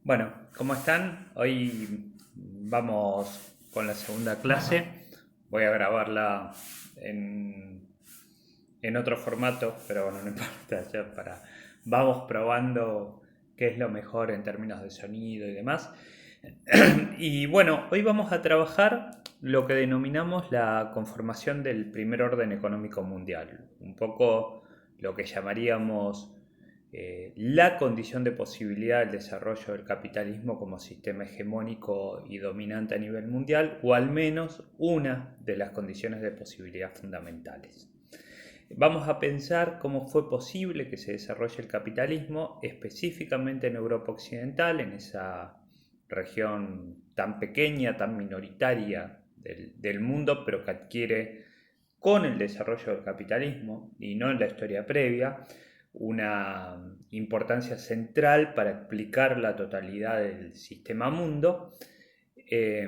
Bueno, ¿cómo están? Hoy vamos con la segunda clase. Voy a grabarla en, en otro formato, pero bueno, no importa, vamos probando qué es lo mejor en términos de sonido y demás. Y bueno, hoy vamos a trabajar lo que denominamos la conformación del primer orden económico mundial, un poco lo que llamaríamos la condición de posibilidad del desarrollo del capitalismo como sistema hegemónico y dominante a nivel mundial, o al menos una de las condiciones de posibilidad fundamentales. Vamos a pensar cómo fue posible que se desarrolle el capitalismo específicamente en Europa Occidental, en esa región tan pequeña, tan minoritaria del mundo, pero que adquiere con el desarrollo del capitalismo y no en la historia previa una importancia central para explicar la totalidad del sistema mundo, eh,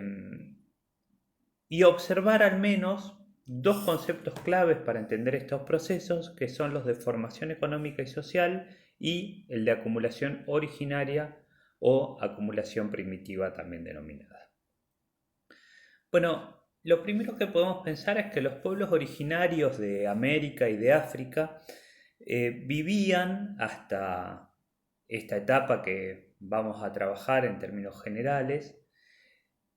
y observar al menos dos conceptos claves para entender estos procesos, que son los de formación económica y social y el de acumulación originaria o acumulación primitiva también denominada. Bueno, lo primero que podemos pensar es que los pueblos originarios de América y de África vivían hasta esta etapa que vamos a trabajar en términos generales,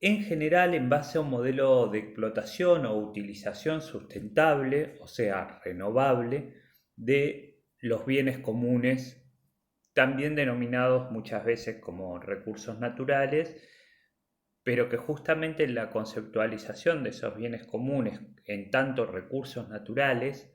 en general en base a un modelo de explotación o utilización sustentable, o sea, renovable, de los bienes comunes, también denominados muchas veces como recursos naturales, pero que justamente la conceptualización de esos bienes comunes en tanto recursos naturales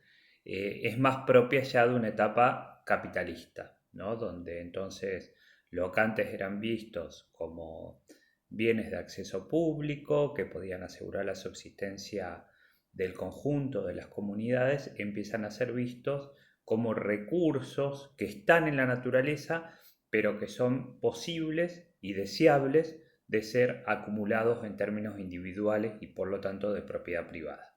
es más propia ya de una etapa capitalista, ¿no? Donde entonces lo que antes eran vistos como bienes de acceso público que podían asegurar la subsistencia del conjunto de las comunidades empiezan a ser vistos como recursos que están en la naturaleza, pero que son posibles y deseables de ser acumulados en términos individuales y por lo tanto de propiedad privada.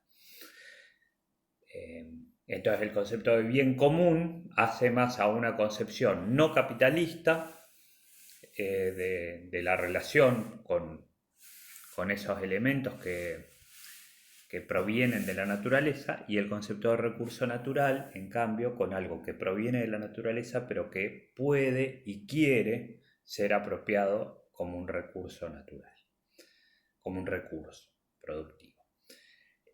Entonces el concepto de bien común hace más a una concepción no capitalista de la relación con esos elementos que provienen de la naturaleza, y el concepto de recurso natural, en cambio, con algo que proviene de la naturaleza pero que puede y quiere ser apropiado como un recurso natural, como un recurso productivo.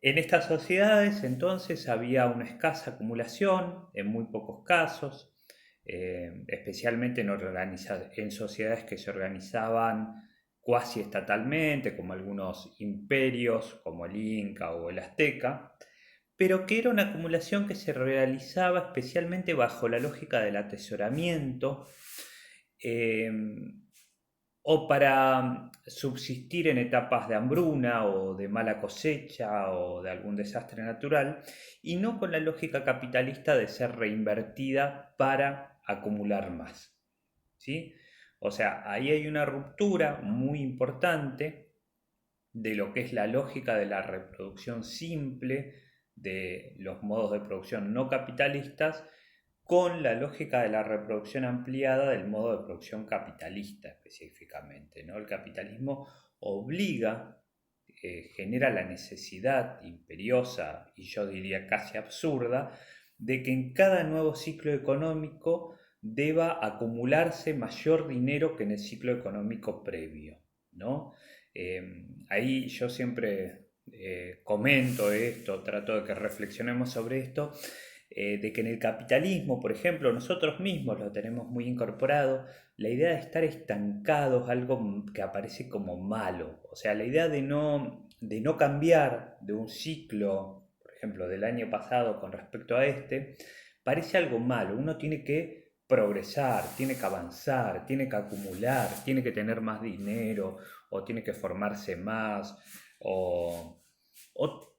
En estas sociedades entonces había una escasa acumulación, en muy pocos casos, especialmente en sociedades que se organizaban cuasi estatalmente, como algunos imperios como el Inca o el Azteca, pero que era una acumulación que se realizaba especialmente bajo la lógica del atesoramiento, eh, o para subsistir en etapas de hambruna o de mala cosecha o de algún desastre natural, y no con la lógica capitalista de ser reinvertida para acumular más. ¿Sí? O sea, ahí hay una ruptura muy importante de lo que es la lógica de la reproducción simple de los modos de producción no capitalistas con la lógica de la reproducción ampliada del modo de producción capitalista específicamente, ¿no? El capitalismo obliga, genera la necesidad imperiosa y yo diría casi absurda de que en cada nuevo ciclo económico deba acumularse mayor dinero que en el ciclo económico previo, ¿no? Ahí yo siempre comento esto, trato de que reflexionemos sobre esto, de que en el capitalismo, por ejemplo, nosotros mismos lo tenemos muy incorporado, la idea de estar estancados, algo que aparece como malo, o sea, la idea de no cambiar de un ciclo, por ejemplo, del año pasado con respecto a este, parece algo malo, uno tiene que progresar, tiene que avanzar, tiene que acumular, tiene que tener más dinero, o tiene que formarse más, o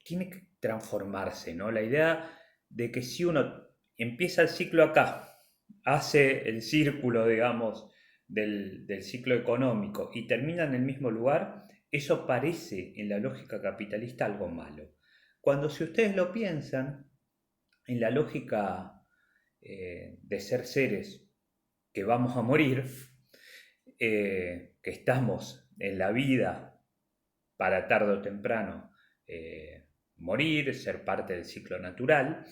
tiene que transformarse, ¿no? La idea de que si uno empieza el ciclo acá, hace el círculo, digamos, del ciclo económico y termina en el mismo lugar, eso parece en la lógica capitalista algo malo. Cuando si ustedes lo piensan, en la lógica de ser seres que vamos a morir, que estamos en la vida para tarde o temprano morir, ser parte del ciclo natural,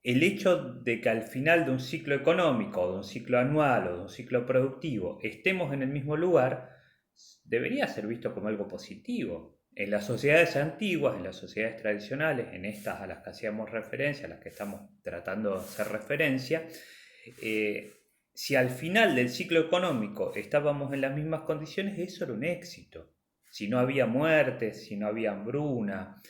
el hecho de que al final de un ciclo económico, o de un ciclo anual, o de un ciclo productivo, estemos en el mismo lugar, debería ser visto como algo positivo. En las sociedades antiguas, en las sociedades tradicionales, en estas a las que hacíamos referencia, a las que estamos tratando de hacer referencia, si al final del ciclo económico estábamos en las mismas condiciones, eso era un éxito. Si no había muertes, si no había hambruna,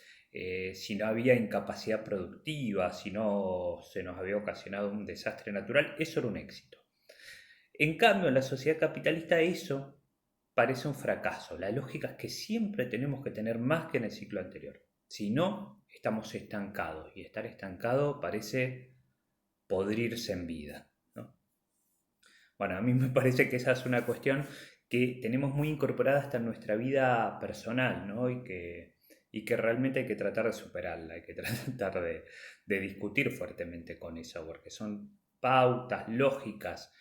si no había incapacidad productiva, si no se nos había ocasionado un desastre natural, eso era un éxito. En cambio, en la sociedad capitalista eso parece un fracaso. La lógica es que siempre tenemos que tener más que en el ciclo anterior. Si no, estamos estancados. Y estar estancado parece podrirse en vida, ¿no? Bueno, a mí me parece que esa es una cuestión que tenemos muy incorporada hasta en nuestra vida personal, ¿no? Y que realmente hay que tratar de superarla, hay que tratar de discutir fuertemente con eso, porque son pautas lógicas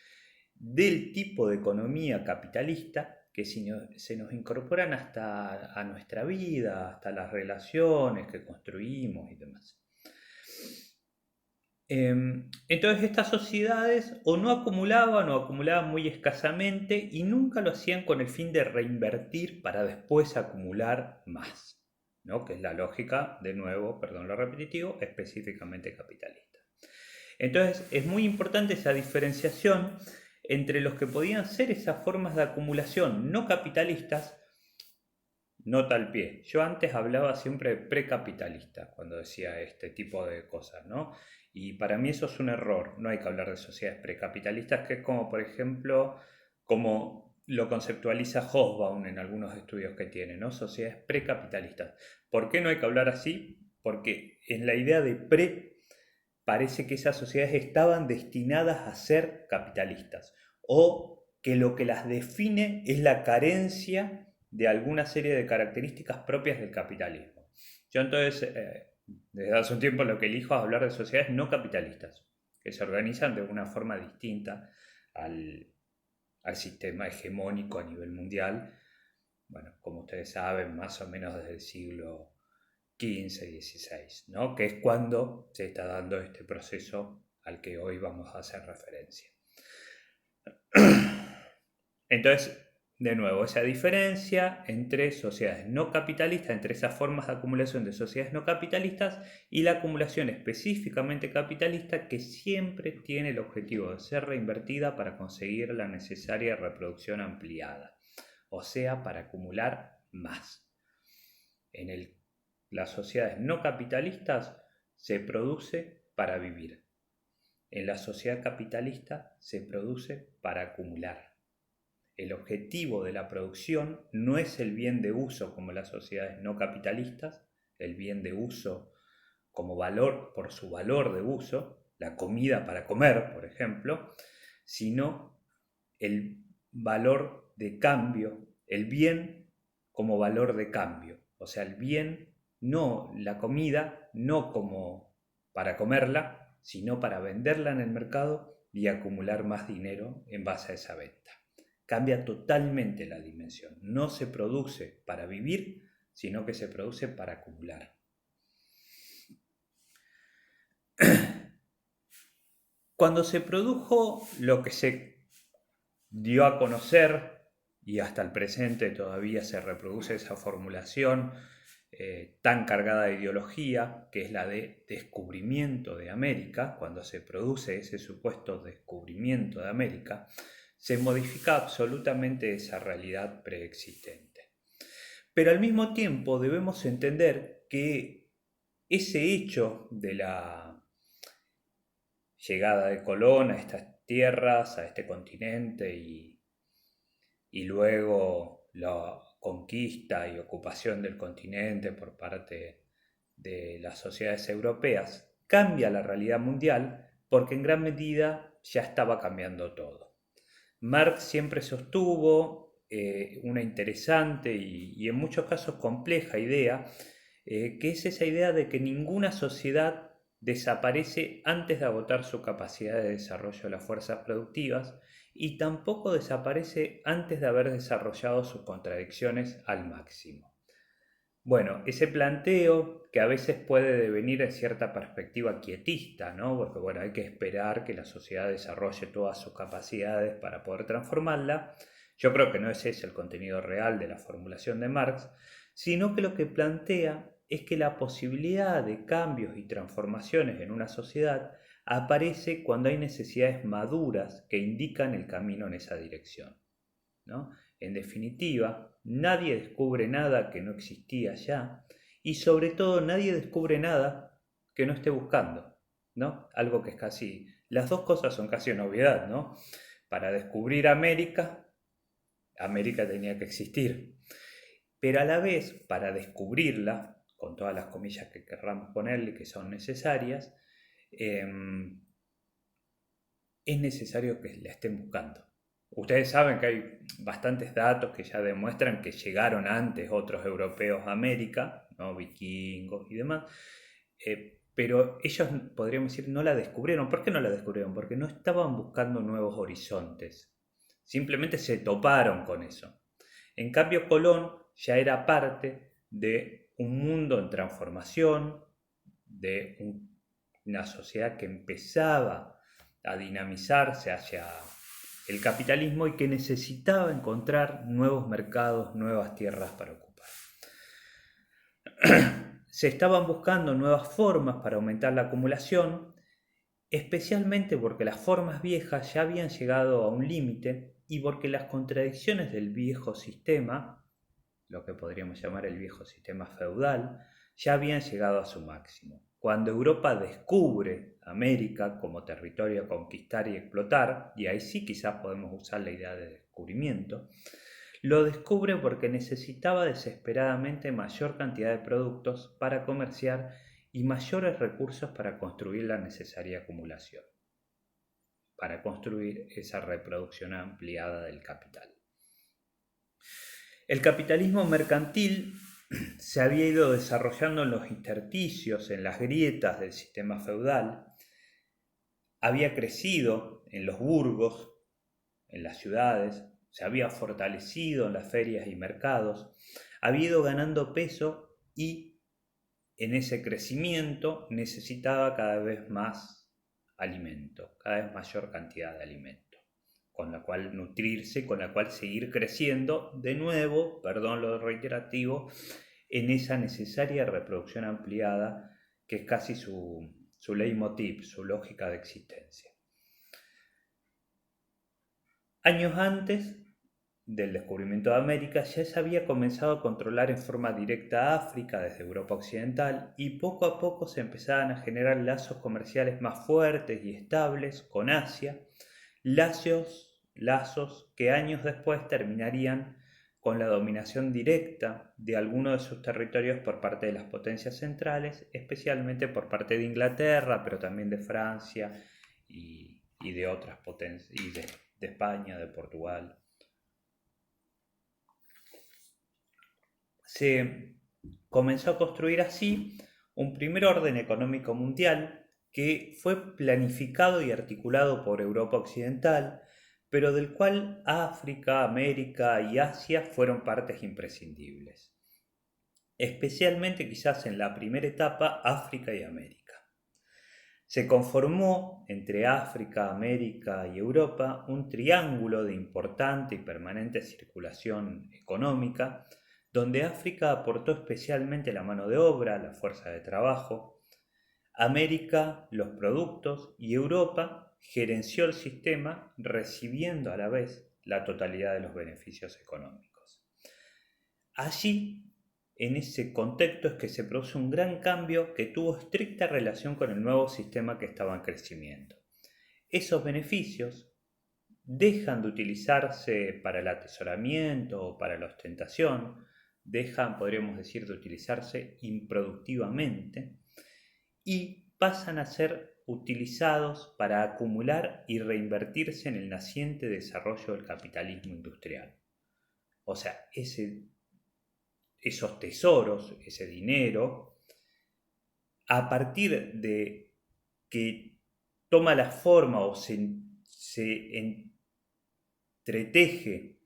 del tipo de economía capitalista que se nos incorporan hasta a nuestra vida, hasta las relaciones que construimos y demás. Entonces estas sociedades o no acumulaban o acumulaban muy escasamente y nunca lo hacían con el fin de reinvertir para después acumular más, ¿no? Que es la lógica, de nuevo, perdón lo repetitivo, específicamente capitalista. Entonces es muy importante esa diferenciación entre los que podían ser esas formas de acumulación no capitalistas. Nota al pie. Yo antes hablaba siempre de precapitalista cuando decía este tipo de cosas, ¿no? Y para mí eso es un error. No hay que hablar de sociedades precapitalistas, que es como, por ejemplo, como lo conceptualiza Hobsbawm en algunos estudios que tiene, ¿no? Sociedades precapitalistas. ¿Por qué no hay que hablar así? Porque en la idea de pre parece que esas sociedades estaban destinadas a ser capitalistas o que lo que las define es la carencia de alguna serie de características propias del capitalismo. Yo entonces, desde hace un tiempo lo que elijo es hablar de sociedades no capitalistas, que se organizan de una forma distinta al sistema hegemónico a nivel mundial. Bueno, como ustedes saben, más o menos desde el siglo XV y XVI, ¿no? Que es cuando se está dando este proceso al que hoy vamos a hacer referencia. Entonces, de nuevo, esa diferencia entre sociedades no capitalistas, entre esas formas de acumulación de sociedades no capitalistas y la acumulación específicamente capitalista que siempre tiene el objetivo de ser reinvertida para conseguir la necesaria reproducción ampliada, o sea, para acumular más. En las sociedades no capitalistas se produce para vivir. En la sociedad capitalista se produce para acumular. El objetivo de la producción no es el bien de uso como las sociedades no capitalistas, el bien de uso como valor por su valor de uso, la comida para comer, por ejemplo, sino el valor de cambio, el bien como valor de cambio. O sea, el bien, no la comida, no como para comerla, sino para venderla en el mercado y acumular más dinero en base a esa venta. Cambia totalmente la dimensión. No se produce para vivir, sino que se produce para acumular. Cuando se produjo lo que se dio a conocer, y hasta el presente todavía se reproduce esa formulación tan cargada de ideología, que es la de descubrimiento de América, cuando se produce ese supuesto descubrimiento de América, se modifica absolutamente esa realidad preexistente. Pero al mismo tiempo debemos entender que ese hecho de la llegada de Colón a estas tierras, a este continente y luego la conquista y ocupación del continente por parte de las sociedades europeas, cambia la realidad mundial porque en gran medida ya estaba cambiando todo. Marx siempre sostuvo una interesante y en muchos casos compleja idea, que es esa idea de que ninguna sociedad desaparece antes de agotar su capacidad de desarrollo de las fuerzas productivas y tampoco desaparece antes de haber desarrollado sus contradicciones al máximo. Bueno, ese planteo que a veces puede devenir en cierta perspectiva quietista, ¿no? Porque bueno, hay que esperar que la sociedad desarrolle todas sus capacidades para poder transformarla. Yo creo que no ese es el contenido real de la formulación de Marx, sino que lo que plantea es que la posibilidad de cambios y transformaciones en una sociedad aparece cuando hay necesidades maduras que indican el camino en esa dirección, ¿no? En definitiva, nadie descubre nada que no existía ya y sobre todo nadie descubre nada que no esté buscando, ¿no? Algo que es casi, las dos cosas son casi una obviedad, ¿no? Para descubrir América, América tenía que existir, pero a la vez, para descubrirla, con todas las comillas que querramos ponerle que son necesarias, eh, es necesario que la estén buscando. Ustedes saben que hay bastantes datos que ya demuestran que llegaron antes otros europeos a América, ¿no? Vikingos y demás, pero ellos, podríamos decir, no la descubrieron. ¿Por qué no la descubrieron? Porque no estaban buscando nuevos horizontes, simplemente se toparon con eso. En cambio, Colón ya era parte de un mundo en transformación, de una sociedad que empezaba a dinamizarse hacia el capitalismo y que necesitaba encontrar nuevos mercados, nuevas tierras para ocupar. Se estaban buscando nuevas formas para aumentar la acumulación, especialmente porque las formas viejas ya habían llegado a un límite y porque las contradicciones del viejo sistema, lo que podríamos llamar el viejo sistema feudal, ya habían llegado a su máximo. Cuando Europa descubre América como territorio a conquistar y explotar, y ahí sí quizás podemos usar la idea de descubrimiento, lo descubre porque necesitaba desesperadamente mayor cantidad de productos para comerciar y mayores recursos para construir la necesaria acumulación, para construir esa reproducción ampliada del capital. El capitalismo mercantil se había ido desarrollando en los intersticios, en las grietas del sistema feudal, había crecido en los burgos, en las ciudades, se había fortalecido en las ferias y mercados, había ido ganando peso y en ese crecimiento necesitaba cada vez más alimento, cada vez mayor cantidad de alimento, con la cual nutrirse, con la cual seguir creciendo, de nuevo, perdón lo reiterativo, en esa necesaria reproducción ampliada que es casi su leitmotiv, su lógica de existencia. Años antes del descubrimiento de América ya se había comenzado a controlar en forma directa a África desde Europa Occidental y poco a poco se empezaban a generar lazos comerciales más fuertes y estables con Asia, lazos que años después terminarían con la dominación directa de algunos de sus territorios por parte de las potencias centrales, especialmente por parte de Inglaterra, pero también de Francia y de otras potencias, y de España, de Portugal. Se comenzó a construir así un primer orden económico mundial que fue planificado y articulado por Europa Occidental, pero del cual África, América y Asia fueron partes imprescindibles. Especialmente quizás en la primera etapa, África y América. Se conformó entre África, América y Europa un triángulo de importante y permanente circulación económica, donde África aportó especialmente la mano de obra, la fuerza de trabajo, América los productos y Europa gerenció el sistema recibiendo a la vez la totalidad de los beneficios económicos. Allí, en ese contexto es que se produce un gran cambio que tuvo estricta relación con el nuevo sistema que estaba en crecimiento. Esos beneficios dejan de utilizarse para el atesoramiento o para la ostentación, dejan, podríamos decir, de utilizarse improductivamente y pasan a ser utilizados para acumular y reinvertirse en el naciente desarrollo del capitalismo industrial. O sea, esos tesoros, ese dinero, a partir de que toma la forma o se entreteje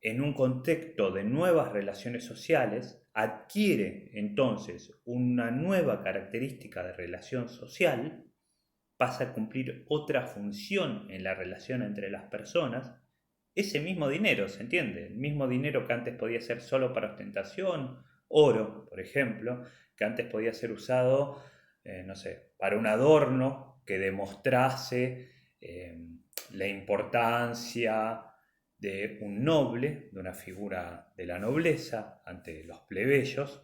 en un contexto de nuevas relaciones sociales, adquiere entonces una nueva característica de relación social, pasa a cumplir otra función en la relación entre las personas. Ese mismo dinero, ¿se entiende? El mismo dinero que antes podía ser solo para ostentación, oro, por ejemplo, que antes podía ser usado, no sé, para un adorno que demostrase la importancia de un noble, de una figura de la nobleza ante los plebeyos.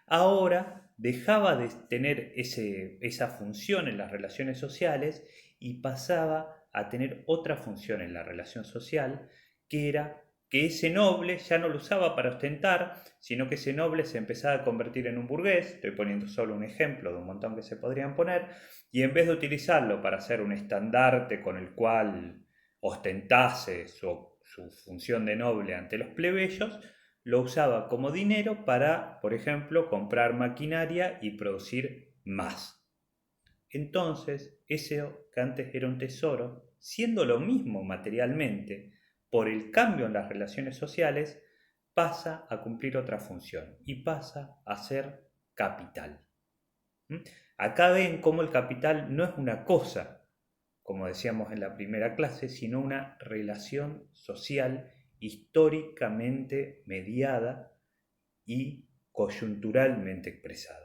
Ahora dejaba de tener esa función en las relaciones sociales y pasaba a tener otra función en la relación social, que era que ese noble ya no lo usaba para ostentar, sino que ese noble se empezaba a convertir en un burgués, estoy poniendo solo un ejemplo de un montón que se podrían poner, y en vez de utilizarlo para hacer un estandarte con el cual ostentase su función de noble ante los plebeyos, lo usaba como dinero para, por ejemplo, comprar maquinaria y producir más. Entonces, eso que antes era un tesoro, siendo lo mismo materialmente, por el cambio en las relaciones sociales, pasa a cumplir otra función y pasa a ser capital. Acá ven cómo el capital no es una cosa, como decíamos en la primera clase, sino una relación social históricamente mediada y coyunturalmente expresada.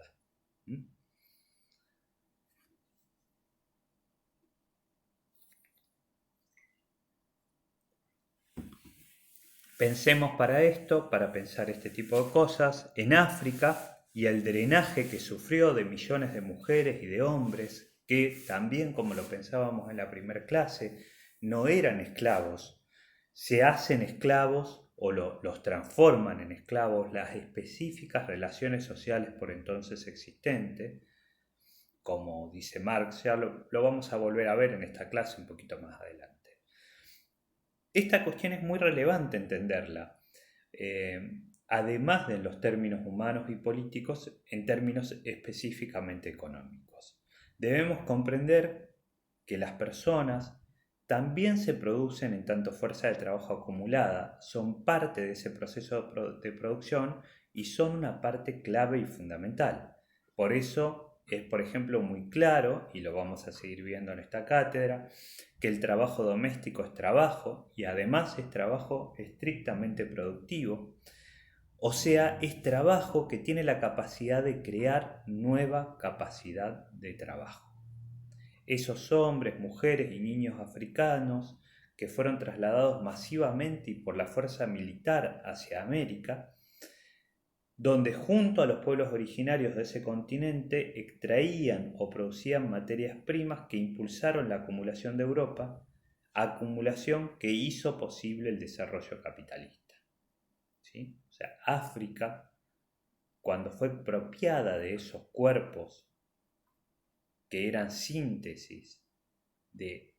Pensemos para esto, para pensar este tipo de cosas, en África y el drenaje que sufrió de millones de mujeres y de hombres que también, como lo pensábamos en la primera clase, no eran esclavos, se hacen esclavos o los transforman en esclavos las específicas relaciones sociales por entonces existentes, como dice Marx, ya lo vamos a volver a ver en esta clase un poquito más adelante. Esta cuestión es muy relevante entenderla, además de los términos humanos y políticos, en términos específicamente económicos. Debemos comprender que las personas también se producen en tanto fuerza de trabajo acumulada, son parte de ese proceso de producción y son una parte clave y fundamental. Por eso es, por ejemplo, muy claro, y lo vamos a seguir viendo en esta cátedra, que el trabajo doméstico es trabajo y además es trabajo estrictamente productivo, o sea, es trabajo que tiene la capacidad de crear nueva capacidad de trabajo. Esos hombres, mujeres y niños africanos que fueron trasladados masivamente y por la fuerza militar hacia América, donde junto a los pueblos originarios de ese continente extraían o producían materias primas que impulsaron la acumulación de Europa, acumulación que hizo posible el desarrollo capitalista. ¿Sí? O sea, África, cuando fue expropiada de esos cuerpos que eran síntesis de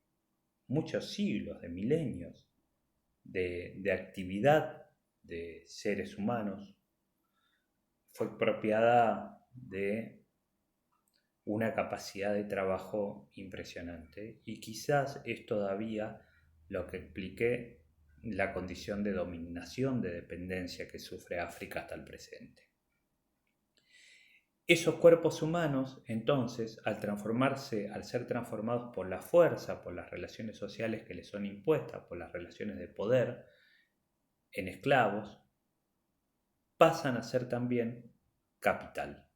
muchos siglos, de milenios, de actividad de seres humanos, fue expropiada de una capacidad de trabajo impresionante y quizás es todavía lo que explique la condición de dominación, de dependencia que sufre África hasta el presente. Esos cuerpos humanos, entonces, al ser transformados por la fuerza, por las relaciones sociales que les son impuestas, por las relaciones de poder, en esclavos, pasan a ser también capital.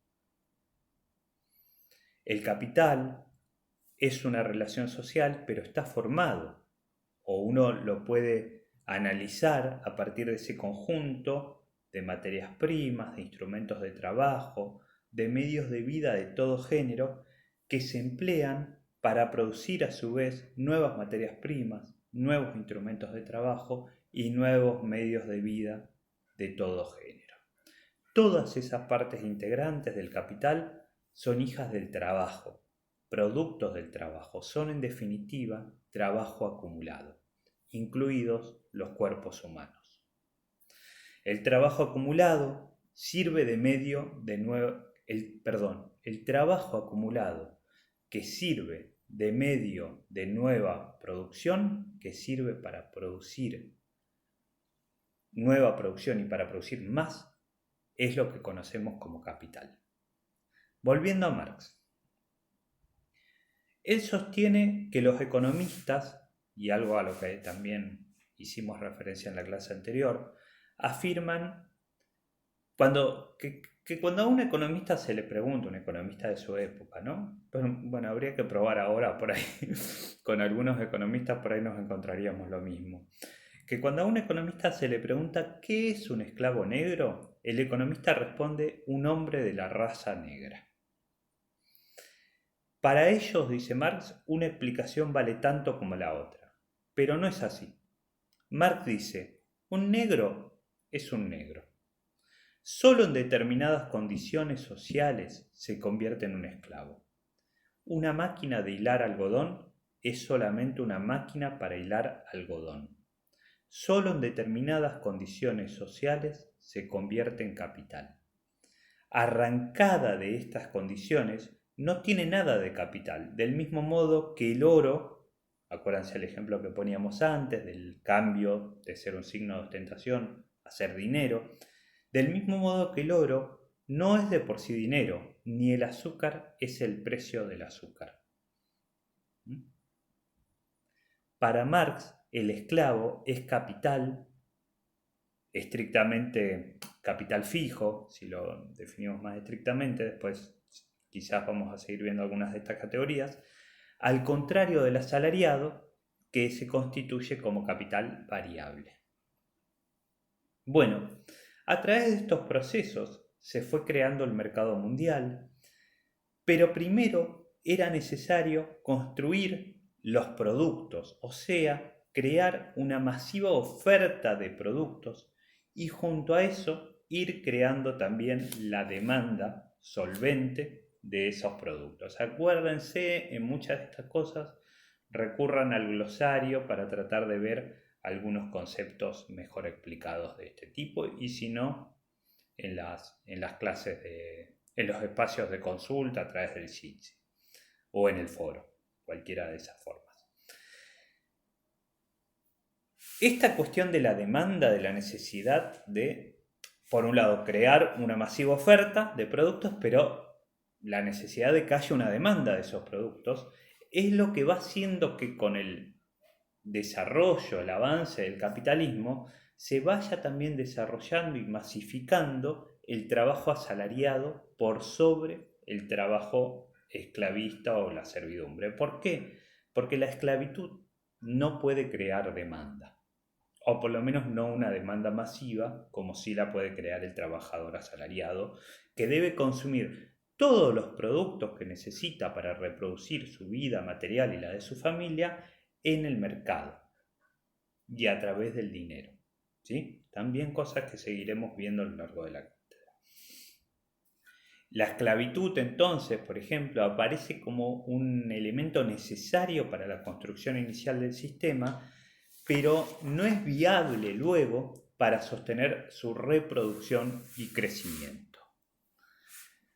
El capital es una relación social, pero está formado, o uno lo puede analizar a partir de ese conjunto de materias primas, de instrumentos de trabajo, de medios de vida de todo género, que se emplean para producir a su vez nuevas materias primas, nuevos instrumentos de trabajo y nuevos medios de vida de todo género. Todas esas partes integrantes del capital son hijas del trabajo, productos del trabajo, son en definitiva trabajo acumulado, incluidos los cuerpos humanos. El trabajo acumulado sirve de medio de nuevo, el trabajo acumulado que sirve de medio de nueva producción que sirve para producir nueva producción y para producir más, es lo que conocemos como capital. Volviendo a Marx. Él sostiene que los economistas, y algo a lo que también hicimos referencia en la clase anterior, afirman que cuando a un economista se le pregunta, un economista de su época, ¿no? Pero, bueno, habría que probar ahora por ahí, con algunos economistas por ahí nos encontraríamos lo mismo. Que cuando a un economista se le pregunta ¿qué es un esclavo negro? El economista responde un hombre de la raza negra. Para ellos, dice Marx, una explicación vale tanto como la otra. Pero no es así. Marx dice, un negro es un negro. Solo en determinadas condiciones sociales se convierte en un esclavo. Una máquina de hilar algodón es solamente una máquina para hilar algodón. Solo en determinadas condiciones sociales se convierte en capital. Arrancada de estas condiciones, no tiene nada de capital, del mismo modo que el oro, acuérdense el ejemplo que poníamos antes del cambio de ser un signo de ostentación a ser dinero, del mismo modo que el oro no es de por sí dinero, ni el azúcar es el precio del azúcar. Para Marx, el esclavo es capital, estrictamente capital fijo, si lo definimos más estrictamente, después quizás vamos a seguir viendo algunas de estas categorías, al contrario del asalariado, que se constituye como capital variable. Bueno, a través de estos procesos se fue creando el mercado mundial, pero primero era necesario construir los productos, o sea, crear una masiva oferta de productos y junto a eso ir creando también la demanda solvente de esos productos. Acuérdense, en muchas de estas cosas recurran al glosario para tratar de ver algunos conceptos mejor explicados de este tipo y si no, en las clases en los espacios de consulta a través del Jitsi o en el foro, cualquiera de esas formas. Esta cuestión de la demanda, de la necesidad de, por un lado, crear una masiva oferta de productos, pero la necesidad de que haya una demanda de esos productos, es lo que va haciendo que con el desarrollo, el avance del capitalismo, se vaya también desarrollando y masificando el trabajo asalariado por sobre el trabajo esclavista o la servidumbre. ¿Por qué? Porque la esclavitud no puede crear demanda, o por lo menos no una demanda masiva como sí la puede crear el trabajador asalariado, que debe consumir todos los productos que necesita para reproducir su vida material y la de su familia en el mercado y a través del dinero. ¿Sí? También cosas que seguiremos viendo a lo largo de la cátedra. La esclavitud, entonces, por ejemplo, aparece como un elemento necesario para la construcción inicial del sistema, pero no es viable luego para sostener su reproducción y crecimiento.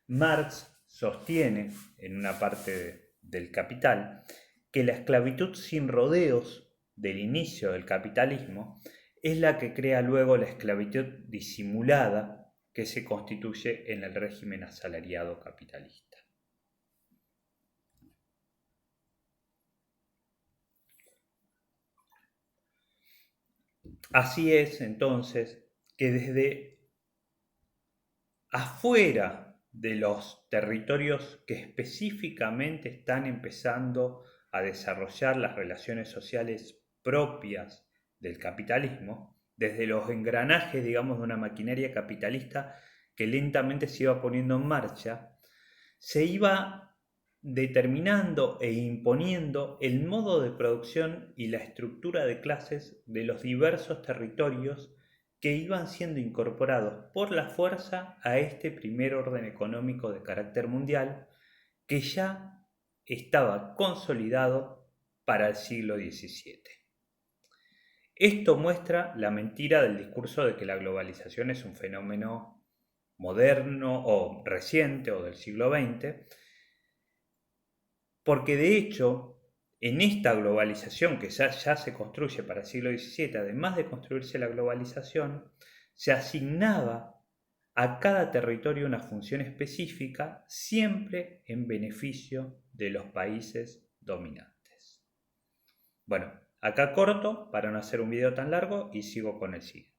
Marx sostiene, en una parte del Capital, que la esclavitud sin rodeos del inicio del capitalismo es la que crea luego la esclavitud disimulada que se constituye en el régimen asalariado capitalista. Así es, entonces, que desde afuera de los territorios que específicamente están empezando a desarrollar las relaciones sociales propias del capitalismo, desde los engranajes, digamos, de una maquinaria capitalista que lentamente se iba poniendo en marcha, se iba determinando e imponiendo el modo de producción y la estructura de clases de los diversos territorios que iban siendo incorporados por la fuerza a este primer orden económico de carácter mundial que ya estaba consolidado para el siglo XVII. Esto muestra la mentira del discurso de que la globalización es un fenómeno moderno o reciente o del siglo XX, porque de hecho, en esta globalización que ya se construye para el siglo XVII, además de construirse la globalización, se asignaba a cada territorio una función específica, siempre en beneficio de los países dominantes. Bueno, acá corto para no hacer un video tan largo y sigo con el siguiente.